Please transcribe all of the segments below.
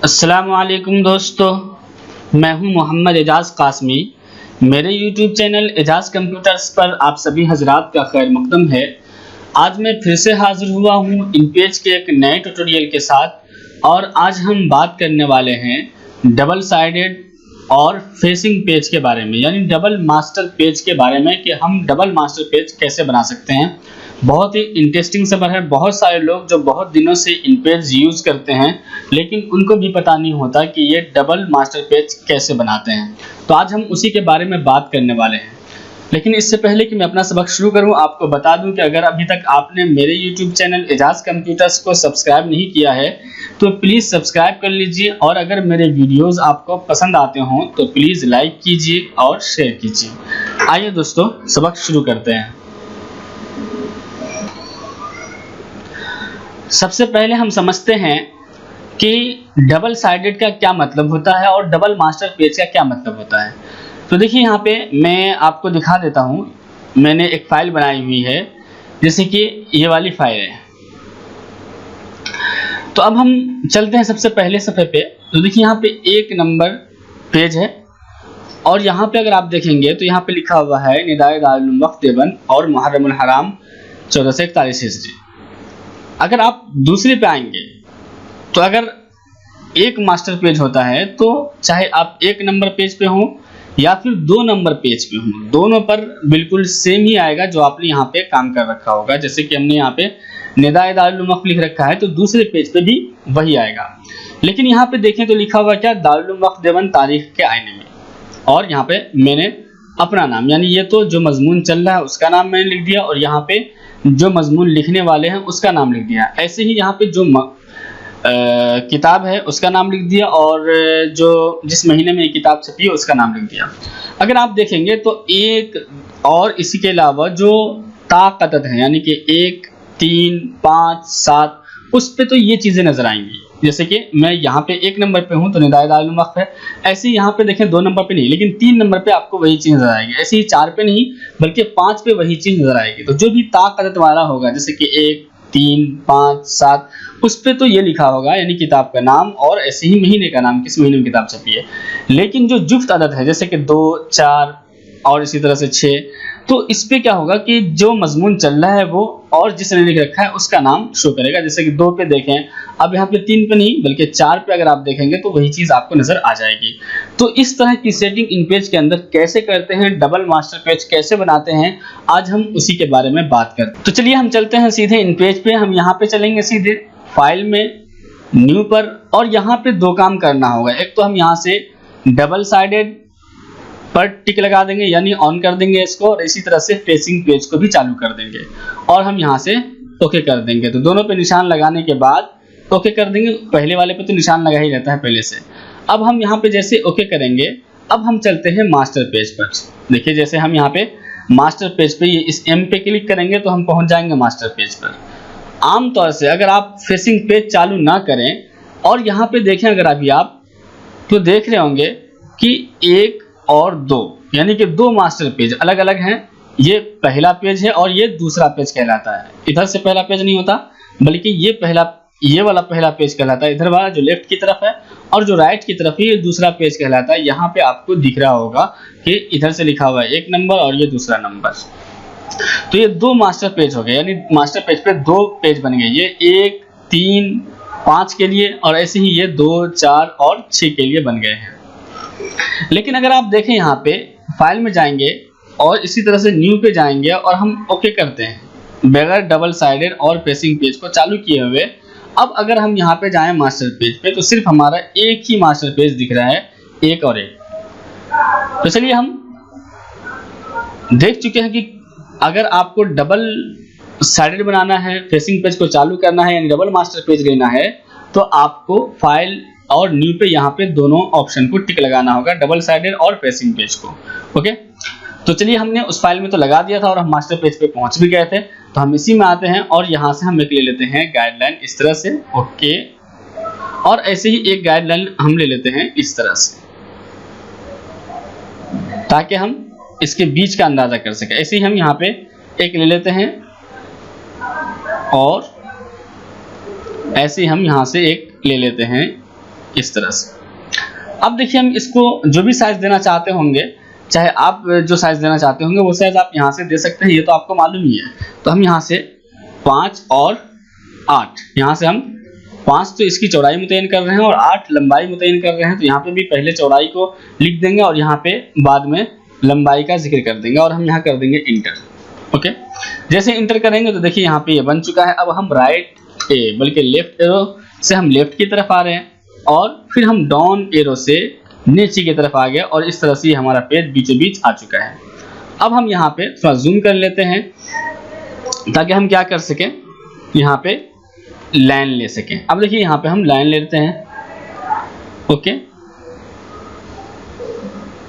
अस्सलामुअलैकुम दोस्तों, मैं हूं मोहम्मद एजाज कासमी। मेरे YouTube चैनल एजाज कंप्यूटर्स पर आप सभी हजरात का खैर मकदम है। आज मैं फिर से हाजिर हुआ हूं इनपेज के एक नए ट्यूटोरियल के साथ और आज हम बात करने वाले हैं डबल साइडेड और फेसिंग पेज के बारे में, यानी डबल मास्टर पेज के बारे में कि हम डबल मास्टर पेज कैसे बना सकते हैं। बहुत ही इंटरेस्टिंग सफ़र है। बहुत सारे लोग जो बहुत दिनों से इन पेज यूज़ करते हैं लेकिन उनको भी पता नहीं होता कि ये डबल मास्टर पेज कैसे बनाते हैं, तो आज हम उसी के बारे में बात करने वाले हैं। लेकिन इससे पहले कि मैं अपना सबक शुरू करूं, आपको बता दूं कि अगर अभी तक आपने मेरे YouTube चैनल एजाज कंप्यूटर्स को सब्सक्राइब नहीं किया है तो प्लीज़ सब्सक्राइब कर लीजिए, और अगर मेरे वीडियोस आपको पसंद आते हों तो प्लीज़ लाइक कीजिए और शेयर कीजिए। आइए दोस्तों, सबक शुरू करते हैं। सबसे पहले हम समझते हैं कि डबल साइडेड का क्या मतलब होता है और डबल मास्टर पेज का क्या मतलब होता है। तो देखिए, यहाँ पे मैं आपको दिखा देता हूँ। मैंने एक फाइल बनाई हुई है, जैसे कि ये वाली फाइल है। तो अब हम चलते हैं सबसे पहले सफ़े पे। तो देखिए, यहाँ पे 1 नंबर पेज है और यहाँ पे अगर आप देखेंगे तो यहाँ पे लिखा हुआ है निदाए दारुल उलूम वक्फ देवबंद और मुहर्रमुल हराम 1441 हिजरी। अगर आप दूसरे पे आएंगे तो अगर एक मास्टर पेज होता है तो चाहे आप 1 नंबर पेज पे हो या फिर 2 नंबर पेज पे हो, दोनों पर बिल्कुल सेम ही आएगा जो आपने यहाँ पे काम कर रखा होगा। जैसे कि हमने यहाँ पे निदाए दारुल उलूम वक्फ लिख रखा है तो दूसरे पेज पे भी वही आएगा। लेकिन यहाँ पे देखें तो लिखा हुआ क्या, दारुल उलूम वक्फ देवबंद तारीख के आईने में, और यहाँ पे मैंने अपना नाम, यानी ये तो जो मजमून चल रहा है उसका नाम मैंने लिख दिया और यहाँ पे जो मजमून लिखने वाले हैं उसका नाम लिख दिया। ऐसे ही यहाँ पे जो किताब है उसका नाम लिख दिया और जो जिस महीने में ये किताब छपी है उसका नाम लिख दिया। अगर आप देखेंगे तो एक और इसी के अलावा जो ताक़तत है, यानी कि 1, 3, 5, 7, उस पे तो ये चीज़ें नज़र आएंगी। जैसे कि मैं यहाँ पे 1 नंबर पे हूँ तो निदाए दारुल उलूम वक्फ है। ऐसे ही यहाँ पे देखें 2 नंबर पे नहीं, लेकिन 3 नंबर पे आपको वही चीज़ नज़र आएगी। ऐसे ही 4 पे नहीं बल्कि 5 पे वही चीज़ नज़र आएगी। तो जो भी ताक़तत वाला होगा, जैसे कि 1, 3, 5, 7, उस पे तो ये लिखा होगा, यानी किताब का नाम और ऐसे ही महीने का नाम, किस महीने में किताब छपी है। लेकिन जो जुफ्त अदद है, जैसे कि 2, 4 और इसी तरह से 6, तो इस पे क्या होगा कि जो मजमून चल रहा है वो और जिसने लिख रखा है उसका नाम शो करेगा। जैसे कि 2 पे देखें, अब यहाँ पे 3 पे नहीं बल्कि 4 पे अगर आप देखेंगे तो वही चीज़ आपको नज़र आ जाएगी। तो इस तरह की सेटिंग इन पेज के अंदर कैसे करते हैं, डबल मास्टर पेज कैसे बनाते हैं, आज हम उसी के बारे में बात करते हैं। तो चलिए हम चलते हैं सीधे इन पेज पे। हम यहाँ पे चलेंगे सीधे फाइल में, न्यू पर, और यहाँ पे 2 काम करना होगा। एक तो हम यहाँ से डबल साइडेड पर टिक लगा देंगे, यानी ऑन कर देंगे इसको, और इसी तरह से फेसिंग पेज को भी चालू कर देंगे और हम यहाँ से ओके कर देंगे। तो दोनों पे निशान लगाने के बाद ओके कर देंगे। पहले वाले पे तो निशान लगा ही रहता है पहले से। अब हम यहाँ पे जैसे ओके करेंगे, अब हम चलते हैं मास्टर पेज पर। देखिए, जैसे हम यहाँ पे मास्टर पेज पे ये इस एम पे क्लिक करेंगे तो हम पहुँच जाएंगे मास्टर पेज पर। आमतौर से अगर आप फेसिंग पेज चालू ना करें और यहाँ पे देखें, अगर अभी आप तो देख रहे होंगे कि 1 और 2, यानी कि 2 मास्टर पेज अलग अलग हैं। ये पहला पेज है और ये दूसरा पेज कहलाता है। इधर से पहला पेज नहीं होता बल्कि ये वाला पहला पेज कहलाता है। इधर वाला जो लेफ्ट की तरफ है और जो राइट की तरफ है ये दूसरा पेज कहलाता है। यहाँ पे आपको दिख रहा होगा कि इधर से लिखा हुआ है 1 नंबर और ये दूसरा नंबर। तो ये 2 मास्टर पेज हो गए, यानी मास्टर पेज पे 2 पेज बन गए। ये 1, 3, 5 के लिए, और ऐसे ही ये 2, 4 और 6 के लिए बन गए हैं। लेकिन अगर आप देखें, यहाँ पे फाइल में जाएंगे और इसी तरह से न्यू पे जाएंगे और हम ओके करते हैं बगैर डबल साइडेड और फेसिंग पेज को चालू किए हुए। अब अगर हम यहाँ पे जाएं मास्टर पेज पे तो सिर्फ हमारा एक ही मास्टर पेज दिख रहा है, 1 और 1। तो चलिए, हम देख चुके हैं कि अगर आपको डबल साइडेड बनाना है, फेसिंग पेज को चालू करना है, यानी डबल मास्टर पेज लेना है, तो आपको फाइल और न्यू पे यहाँ पे दोनों ऑप्शन को टिक लगाना होगा, डबल साइडेड और फेसिंग पेज को। ओके, तो चलिए, हमने उस फाइल में तो लगा दिया था और हम मास्टर पेज पे पहुंच भी गए थे। तो हम इसी में आते हैं और यहाँ से हम एक ले लेते हैं गाइडलाइन इस तरह से। ओके, और ऐसे ही एक गाइडलाइन हम ले लेते हैं इस तरह से, ताकि हम इसके बीच का अंदाजा कर सकें। ऐसे ही हम यहाँ पे एक ले लेते हैं और ऐसे ही हम यहाँ से एक ले लेते हैं इस तरह से। अब देखिए हम इसको जो भी साइज देना चाहते होंगे, चाहे आप जो साइज देना चाहते होंगे वो साइज आप यहाँ से दे सकते हैं, ये तो आपको मालूम ही है। तो हम यहाँ से 5 और 8, यहाँ से हम 5 तो इसकी चौड़ाई मुतय्यन कर रहे हैं और 8 लंबाई मुतय्यन कर रहे हैं। तो यहाँ पे भी पहले चौड़ाई को लिख देंगे और यहाँ पे बाद में लंबाई का जिक्र कर देंगे और हम यहाँ कर देंगे इंटर। ओके, जैसे इंटर करेंगे तो देखिए यहाँ पे ये बन चुका है। अब हम राइट बल्कि लेफ्ट एरो से हम लेफ्ट की तरफ आ रहे हैं और फिर हम डाउन एरो से नीचे की तरफ आ गए और इस तरह से हमारा पेज बीचों बीच आ चुका है। अब हम यहाँ पे थोड़ा जूम कर लेते हैं ताकि हम क्या कर सकें, यहाँ पे लाइन ले सकें। अब देखिए यहाँ पे हम लाइन लेते हैं, ओके,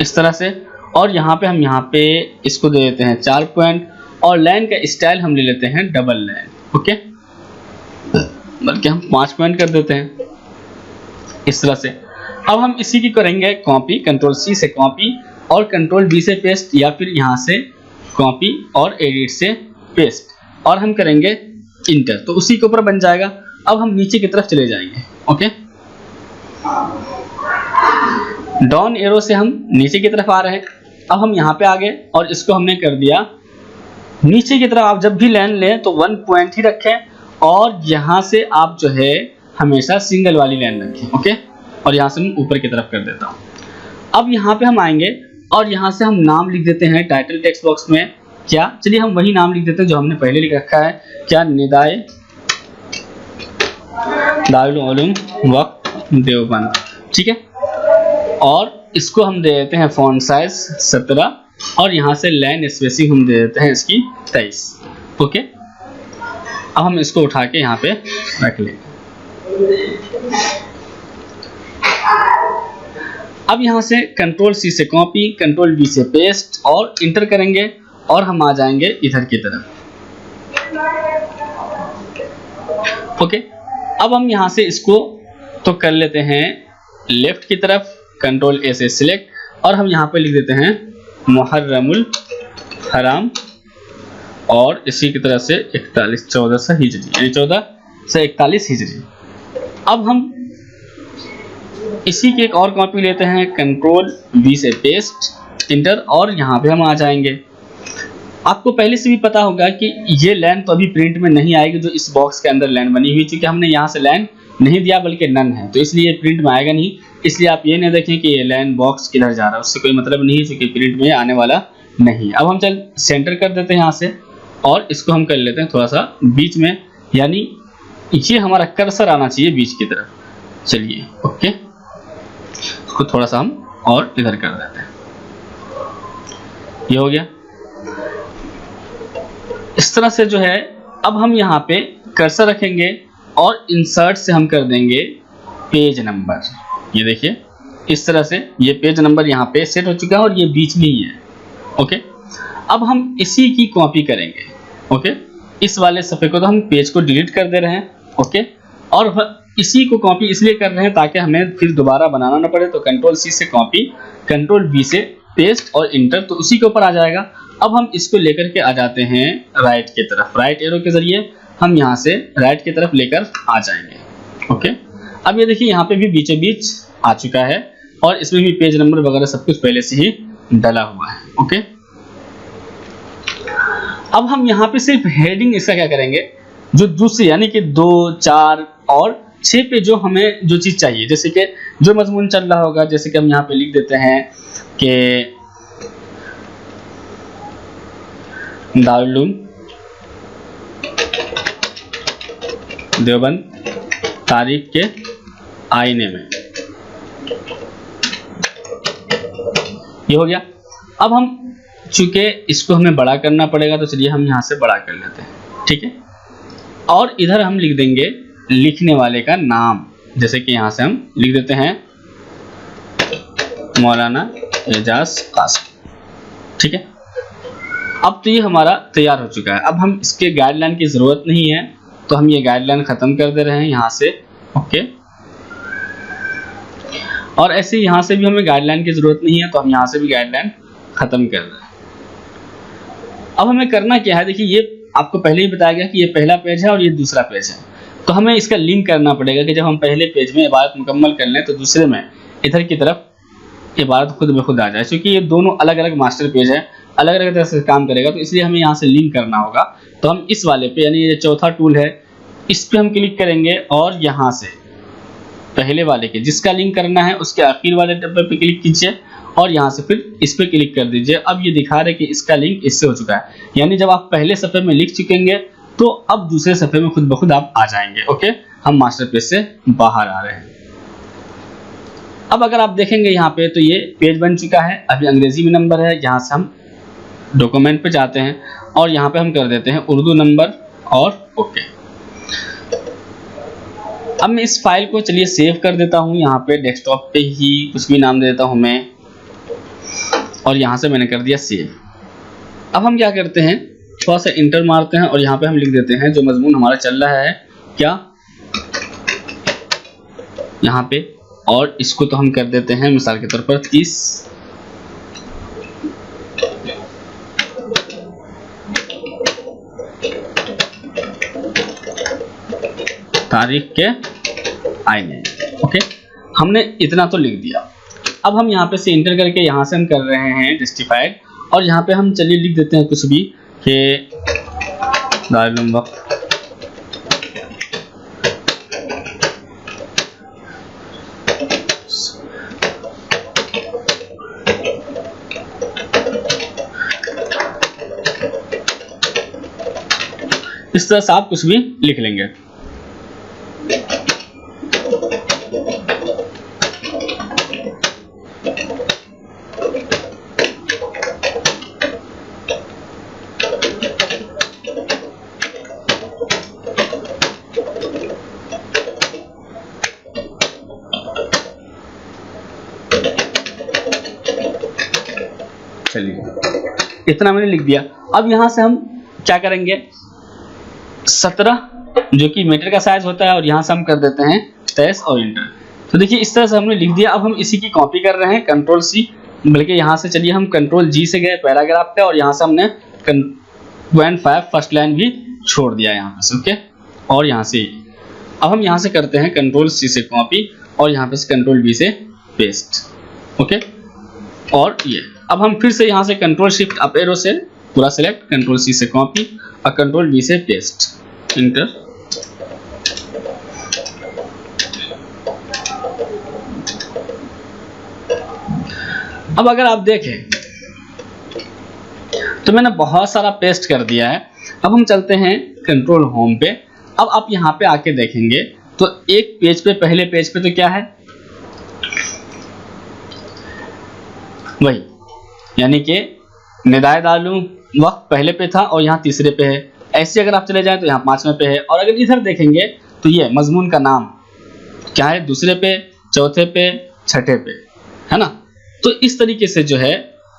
इस तरह से, और यहाँ पे हम यहाँ पे इसको दे देते हैं 4 पॉइंट और लाइन का स्टाइल हम ले लेते हैं डबल लाइन। ओके, बल्कि हम 5 पॉइंट कर देते हैं इस तरह से। अब हम इसी की करेंगे कॉपी, कंट्रोल सी से कॉपी और कंट्रोल वी से पेस्ट, या फिर यहाँ से कॉपी और एडिट से पेस्ट, और हम करेंगे इंटर, तो उसी के ऊपर बन जाएगा। अब हम नीचे की तरफ चले जाएंगे। ओके, डाउन एरो से हम नीचे की तरफ आ रहे हैं। अब हम यहाँ पे आ गए और इसको हमने कर दिया नीचे की तरफ। आप जब भी लाइन लें तो 1 पॉइंट ही रखें और यहाँ से आप जो है हमेशा सिंगल वाली लाइन रखें। ओके, और यहाँ से मैं ऊपर की तरफ कर देता हूँ। अब यहाँ पे हम आएंगे और यहाँ से हम नाम लिख देते हैं टाइटल टेक्स्ट बॉक्स में। क्या, चलिए हम वही नाम लिख देते हैं जो हमने पहले लिख रखा है। क्या, निदाए दारुल उलूम वक्त देवबंद, ठीक है। और इसको हम दे देते हैं फॉन्ट साइज 17 और यहाँ से लाइन स्पेसिंग हम दे देते हैं इसकी 23। ओके, अब हम इसको उठा के यहाँ पे रख लेंगे। अब यहाँ से कंट्रोल सी से कॉपी, कंट्रोल वी से पेस्ट और इंटर करेंगे और हम आ जाएंगे इधर की तरफ। ओके, अब हम यहाँ से इसको तो कर लेते हैं लेफ्ट की तरफ, कंट्रोल ए से सिलेक्ट और हम यहाँ पे लिख देते हैं मुहर्रमुल हराम और इसी की तरह से 14 से हिजरी, यानी 14 से 41 हिजरी। अब हम इसी की एक और कॉपी लेते हैं, कंट्रोल वी से पेस्ट, इंटर, और यहाँ पे हम आ जाएंगे। आपको पहले से भी पता होगा कि ये लाइन तो अभी प्रिंट में नहीं आएगी जो इस बॉक्स के अंदर लाइन बनी हुई, क्योंकि हमने यहाँ से लाइन नहीं दिया बल्कि नन है, तो इसलिए ये प्रिंट में आएगा नहीं। इसलिए आप ये नहीं देखें कि ये लाइन बॉक्स किधर जा रहा है, उससे कोई मतलब नहीं है, क्योंकि प्रिंट में आने वाला नहीं है। अब हम चल सेंटर कर देते हैं यहाँ से और इसको हम कर लेते हैं थोड़ा सा बीच में, यानी ये हमारा कर्सर आना चाहिए बीच की तरफ। चलिए, ओके, इसको थोड़ा सा हम और इधर कर देते हैं, ये हो गया इस तरह से जो है। अब हम यहाँ पे कर्सर रखेंगे और इंसर्ट से हम कर देंगे पेज नंबर। ये देखिए इस तरह से ये पेज नंबर यहाँ पे सेट हो चुका है और ये बीच में ही है। ओके, अब हम इसी की कॉपी करेंगे। ओके, इस वाले सफ़े को तो हम पेज को डिलीट कर दे रहे हैं। ओके, और इसी को कॉपी इसलिए कर रहे हैं ताकि हमें फिर दोबारा बनाना ना पड़े। तो कंट्रोल सी से कॉपी, कंट्रोल वी से पेस्ट और इंटर, तो उसी के ऊपर आ जाएगा। अब हम इसको लेकर के आ जाते हैं राइट की तरफ, राइट एरो के जरिए हम यहाँ से राइट की तरफ लेकर आ जाएंगे। ओके, अब ये देखिए यहाँ पे भी बीचों बीच आ चुका है और इसमें भी पेज नंबर वगैरह सब कुछ पहले से ही डला हुआ है। ओके, अब हम यहाँ पे सिर्फ हेडिंग इसका क्या करेंगे, जो दूसरी यानी कि 2, 4 और 6 पे जो हमें जो चीज़ चाहिए, जैसे कि जो मजमून चल रहा होगा, जैसे कि हम यहाँ पे लिख देते हैं कि दारुल उलूम देवबंद तारीख के आईने में, ये हो गया। अब हम चूंकि इसको हमें बड़ा करना पड़ेगा तो चलिए हम यहाँ से बड़ा कर लेते हैं, ठीक है। और इधर हम लिख देंगे लिखने वाले का नाम, जैसे कि यहाँ से हम लिख देते हैं मौलाना एजाज कासिम, ठीक है। अब तो ये हमारा तैयार हो चुका है। अब हम इसके गाइडलाइन की ज़रूरत नहीं है तो हम ये गाइडलाइन ख़त्म कर दे रहे हैं यहाँ से। ओके, और ऐसे यहाँ से भी हमें गाइडलाइन की ज़रूरत नहीं है तो हम यहाँ से भी गाइडलाइन ख़त्म कर रहे हैं। अब हमें करना क्या है, देखिए ये आपको पहले ही बताया गया कि ये पहला पेज है और ये दूसरा पेज है। तो हमें इसका लिंक करना पड़ेगा कि जब हम पहले पेज में इबारत मुकम्मल कर लें तो दूसरे में इधर की तरफ इबारत खुद ब खुद आ जाए। क्योंकि ये दोनों अलग अलग मास्टर पेज है, अलग अलग तरह से काम करेगा, तो इसलिए हमें यहाँ से लिंक करना होगा। तो हम इस वाले पे, यानी ये चौथा टूल है, इस पे हम क्लिक करेंगे और यहाँ से पहले वाले के जिसका लिंक करना है उसके आखिर वाले डब्बे पे क्लिक कीजिए और यहाँ से फिर इस पे क्लिक कर दीजिए। अब ये दिखा रहे कि इसका लिंक इससे हो चुका है, यानी जब आप पहले सफ़े में लिख चुकेंगे तो अब दूसरे सफ़े में खुद ब खुद आप आ जाएंगे। ओके, हम मास्टर पेज से बाहर आ रहे हैं। अब अगर आप देखेंगे यहाँ पे तो ये पेज बन चुका है, अभी अंग्रेजी में नंबर है। यहाँ से हम डॉक्यूमेंट पे जाते हैं और यहाँ पे हम कर देते हैं उर्दू नंबर और ओके। अब मैं इस फाइल को चलिए सेव कर देता हूँ, यहाँ पे डेस्कटॉप पे ही कुछ भी नाम दे देता हूँ मैं, और यहाँ से मैंने कर दिया सेव। अब हम क्या करते हैं, थोड़ा सा इंटर मारते हैं और यहाँ पे हम लिख देते हैं जो मजमून हमारा चल रहा है क्या यहाँ पे, और इसको तो हम कर देते हैं मिसाल के तौर पर 30 तारीख के आईने। ओके, हमने इतना तो लिख दिया। अब हम यहाँ पे से इंटर करके यहाँ से हम कर रहे हैं जस्टिफाइड, और यहाँ पे हम चलिए लिख देते हैं कुछ भी कि दारुल उलूम वक्फ इस तरह से आप कुछ भी लिख लेंगे। चलिए इतना मैंने लिख दिया। अब यहां से हम क्या करेंगे, 17 जो कि मीटर का साइज होता है, और यहां से हम कर देते हैं 23 और इंटर। तो देखिए इस तरह से हमने लिख दिया। अब हम इसी की कॉपी कर रहे हैं, कंट्रोल सी, बल्कि यहां से चलिए हम कंट्रोल जी से गए पैराग्राफ पे, और यहां से हमने 1.5 फर्स्ट लाइन भी छोड़ दिया यहाँ पे से। ओके, और यहाँ से अब हम यहाँ से करते हैं कंट्रोल सी से कॉपी और यहाँ पे से कंट्रोल वी से पेस्ट। ओके, और ये अब हम फिर से यहाँ से कंट्रोल शिफ्ट अप एरो से पूरा सेलेक्ट, कंट्रोल सी से कॉपी और कंट्रोल वी से पेस्ट, इंटर। अब अगर आप देखें तो मैंने बहुत सारा पेस्ट कर दिया है। अब हम चलते हैं कंट्रोल होम पे। अब आप यहाँ पे आके देखेंगे तो एक पेज पे, पहले पेज पे तो क्या है वही, यानी कि निदाए दारुल उलूम वक्फ पहले पे था और यहाँ तीसरे पे है। ऐसे अगर आप चले जाएं तो यहाँ 5वें पे है, और अगर इधर देखेंगे तो ये मजमून का नाम क्या है, दूसरे पे, चौथे पे, छठे पे, है ना। तो इस तरीके से जो है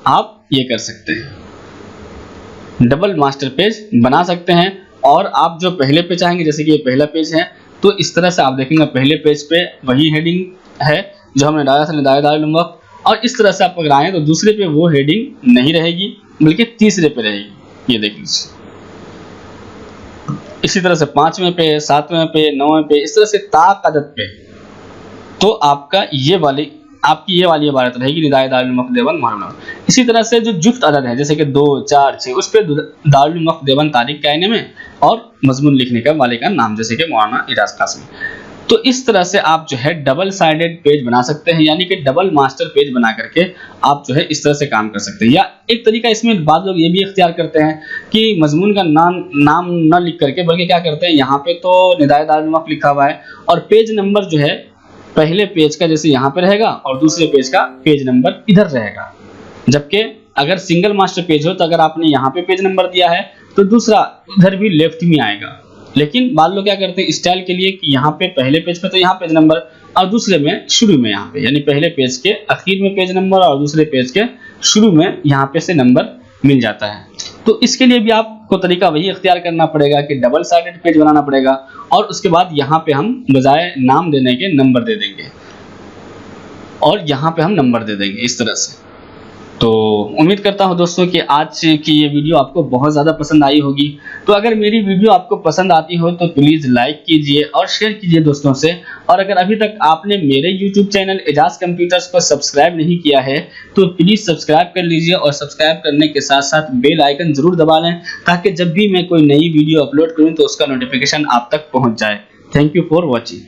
आप ये कर सकते हैं, डबल मास्टर पेज बना सकते हैं। और आप जो पहले पे चाहेंगे, जैसे कि ये पहला पेज है, तो इस तरह से आप देखेंगे पहले पेज पे वही हेडिंग है जो हमने डाला था, निदाए दारुल उलूम वक्फ, और इस तरह से आप अगर आए तो दूसरे पे वो हेडिंग नहीं रहेगी बल्कि तीसरे पे रहेगी। ये देख लीजिए, इसी तरह से 5वें पे, 7वें पे, 9वें पे, इस तरह से ताक़दत पे। तो आपका ये वाली, आपकी ये वाली इबारत रहेगी निदाए दारुल उलूम वक्फ देवबंद मुहर्रम। इसी तरह से जो जुफ्त अदद है जैसे कि 2, 4, 6, उस पे दारुल उलूम वक्फ देवबंद तारीख के आईने में, और मजमून लिखने का वाले का नाम जैसे कि मौलाना इजाज़ कासमी। तो इस तरह से आप जो है डबल साइडेड पेज बना सकते हैं, यानी कि डबल मास्टर पेज बना करके आप जो है इस तरह से काम कर सकते हैं। या एक तरीका इसमें बाद लोग ये भी इख्तियार करते हैं कि मजमून का नाम न लिख करके, बल्कि क्या करते हैं, यहाँ पे तो निदाए दारुल उलूम वक्फ लिखा हुआ है और पेज नंबर जो है पहले पेज का जैसे यहाँ पे रहेगा और दूसरे पेज का पेज नंबर इधर रहेगा। जबकि अगर सिंगल मास्टर पेज हो तो अगर आपने यहाँ पे पेज नंबर दिया है तो दूसरा इधर भी लेफ्ट में आएगा। लेकिन बाद लोग क्या करते हैं स्टाइल के लिए कि यहाँ पे पहले पेज पे तो यहाँ पेज नंबर, और दूसरे में शुरू में यहाँ पे, यानी पहले पेज के आखिर में पेज नंबर और दूसरे पेज के शुरू में यहाँ पे से नंबर मिल जाता है। तो इसके लिए भी आपको तरीका वही इख्तियार करना पड़ेगा कि डबल साइडेड पेज बनाना पड़ेगा, और उसके बाद यहाँ पे हम बजाय नाम देने के नंबर दे देंगे, और यहाँ पे हम नंबर दे देंगे इस तरह से। तो उम्मीद करता हूं दोस्तों कि आज की ये वीडियो आपको बहुत ज़्यादा पसंद आई होगी। तो अगर मेरी वीडियो आपको पसंद आती हो तो प्लीज़ लाइक कीजिए और शेयर कीजिए दोस्तों से। और अगर अभी तक आपने मेरे यूट्यूब चैनल एजाज कंप्यूटर्स को सब्सक्राइब नहीं किया है तो प्लीज़ सब्सक्राइब कर लीजिए और सब्सक्राइब करने के साथ साथ बेल आइकन ज़रूर दबा लें, ताकि जब भी मैं कोई नई वीडियो अपलोड करूँ तो उसका नोटिफिकेशन आप तक पहुँच जाए। Thank you for watching.